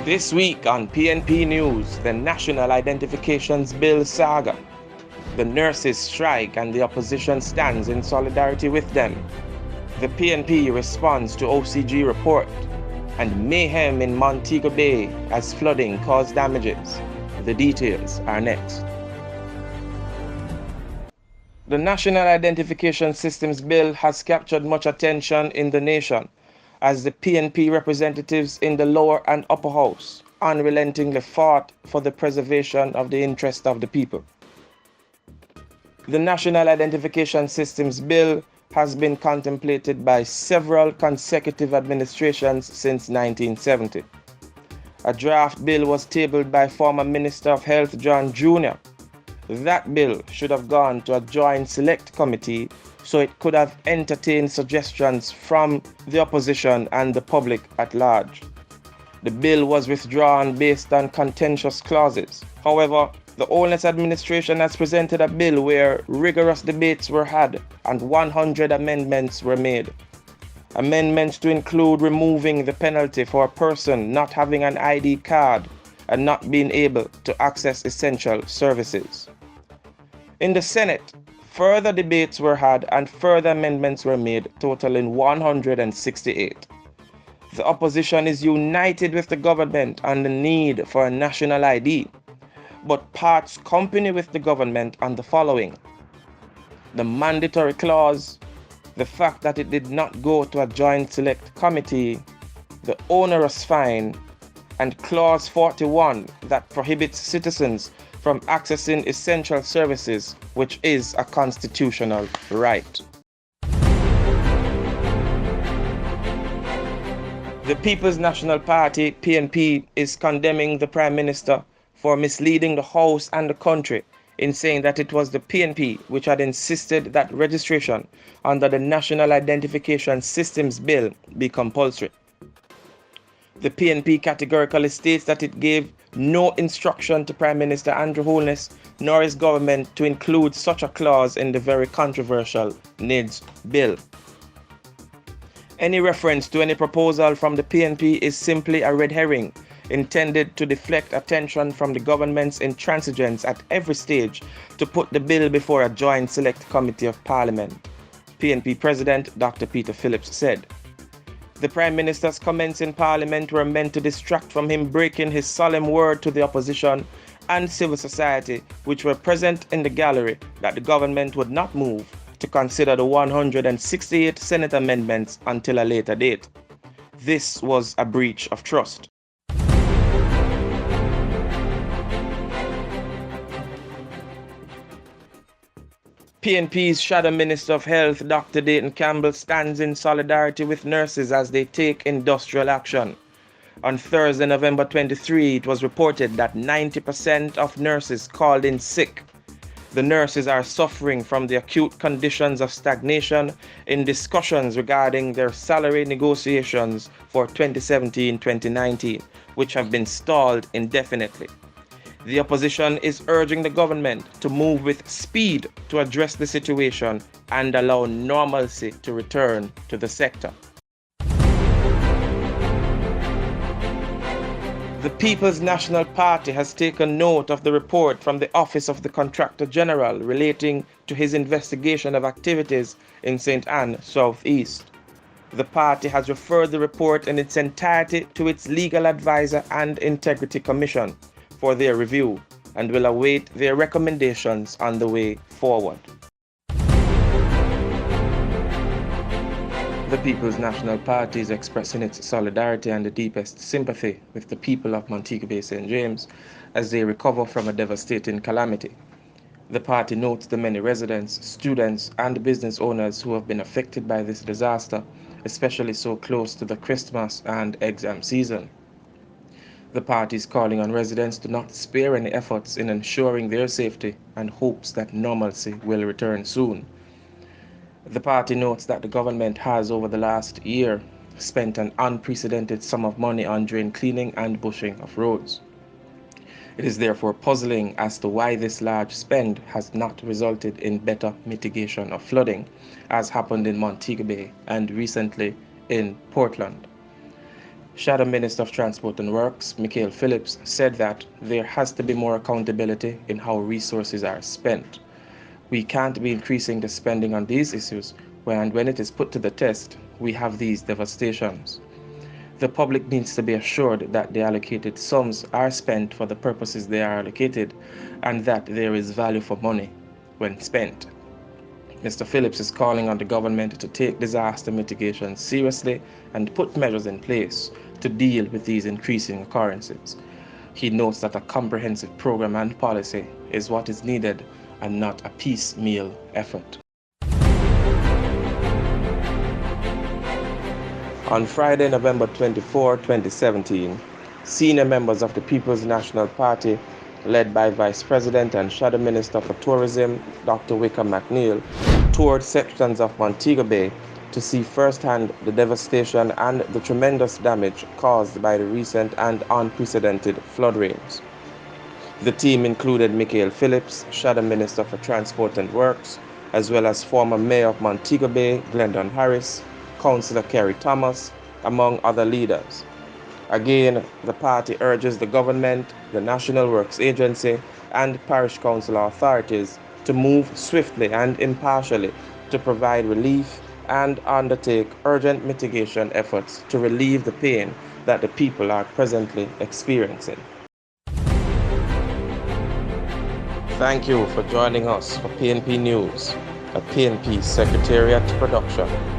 This week on PNP News, the National Identifications Bill saga. The nurses strike and the opposition stands in solidarity with them. The PNP responds to OCG report. And mayhem in Montego Bay as flooding caused damages. The details are next. The National Identification Systems Bill has captured much attention in the nation as the PNP representatives in the lower and upper house unrelentingly fought for the preservation of the interest of the people. The National Identification Systems Bill has been contemplated by several consecutive administrations since 1970. A draft bill was tabled by former Minister of Health John Jr. That bill should have gone to a joint select committee so it could have entertained suggestions from the opposition and the public at large. The bill was withdrawn based on contentious clauses. However, the Holness administration has presented a bill where rigorous debates were had and 100 amendments were made. Amendments to include removing the penalty for a person not having an ID card and not being able to access essential services. In the Senate, further debates were had and further amendments were made, totaling 168. The opposition is united with the government on the need for a national ID, but parts company with the government on the following: the mandatory clause, the fact that it did not go to a joint select committee, the onerous fine, and clause 41 that prohibits citizens from accessing essential services, which is a constitutional right. The People's National Party, PNP, is condemning the Prime Minister for misleading the House and the country in saying that it was the PNP which had insisted that registration under the National Identification Systems Bill be compulsory. The PNP categorically states that it gave no instruction to Prime Minister Andrew Holness nor his government to include such a clause in the very controversial NIDS bill. Any reference to any proposal from the PNP is simply a red herring intended to deflect attention from the government's intransigence at every stage to put the bill before a joint select committee of Parliament, PNP President Dr. Peter Phillips said. The Prime Minister's comments in Parliament were meant to distract from him breaking his solemn word to the opposition and civil society, which were present in the gallery, that the government would not move to consider the 168 Senate amendments until a later date. This was a breach of trust. PNP's Shadow Minister of Health, Dr. Dayton Campbell, stands in solidarity with nurses as they take industrial action. On Thursday, November 23, it was reported that 90% of nurses called in sick. The nurses are suffering from the acute conditions of stagnation in discussions regarding their salary negotiations for 2017-2019, which have been stalled indefinitely. The opposition is urging the government to move with speed to address the situation and allow normalcy to return to the sector. The People's National Party has taken note of the report from the Office of the Contractor General relating to his investigation of activities in St. Anne, South East. The party has referred the report in its entirety to its legal advisor and Integrity Commission for their review and will await their recommendations on the way forward. The People's National Party is expressing its solidarity and the deepest sympathy with the people of Montego Bay, St. James as they recover from a devastating calamity. The party notes the many residents, students, and business owners who have been affected by this disaster, especially so close to the Christmas and exam season. The party is calling on residents to not spare any efforts in ensuring their safety and hopes that normalcy will return soon. The party notes that the government has, over the last year, spent an unprecedented sum of money on drain cleaning and bushing of roads. It is therefore puzzling as to why this large spend has not resulted in better mitigation of flooding, as happened in Montego Bay and recently in Portland. Shadow Minister of Transport and Works, Michael Phillips, said that there has to be more accountability in how resources are spent. We can't be increasing the spending on these issues when it is put to the test, we have these devastations. The public needs to be assured that the allocated sums are spent for the purposes they are allocated and that there is value for money when spent. Mr. Phillips is calling on the government to take disaster mitigation seriously and put measures in place to deal with these increasing occurrences. He notes that a comprehensive program and policy is what is needed and not a piecemeal effort. On Friday, November 24, 2017, senior members of the People's National Party, led by Vice President and Shadow Minister for Tourism, Dr. Wickham McNeil, toured sections of Montego Bay to see firsthand the devastation and the tremendous damage caused by the recent and unprecedented flood rains. The team included Michael Phillips, Shadow Minister for Transport and Works, as well as former Mayor of Montego Bay, Glendon Harris, Councillor Kerry Thomas, among other leaders. Again, the party urges the government, the National Works Agency, and parish council authorities to move swiftly and impartially to provide relief and undertake urgent mitigation efforts to relieve the pain that the people are presently experiencing. Thank you for joining us for PNP News, a PNP Secretariat production.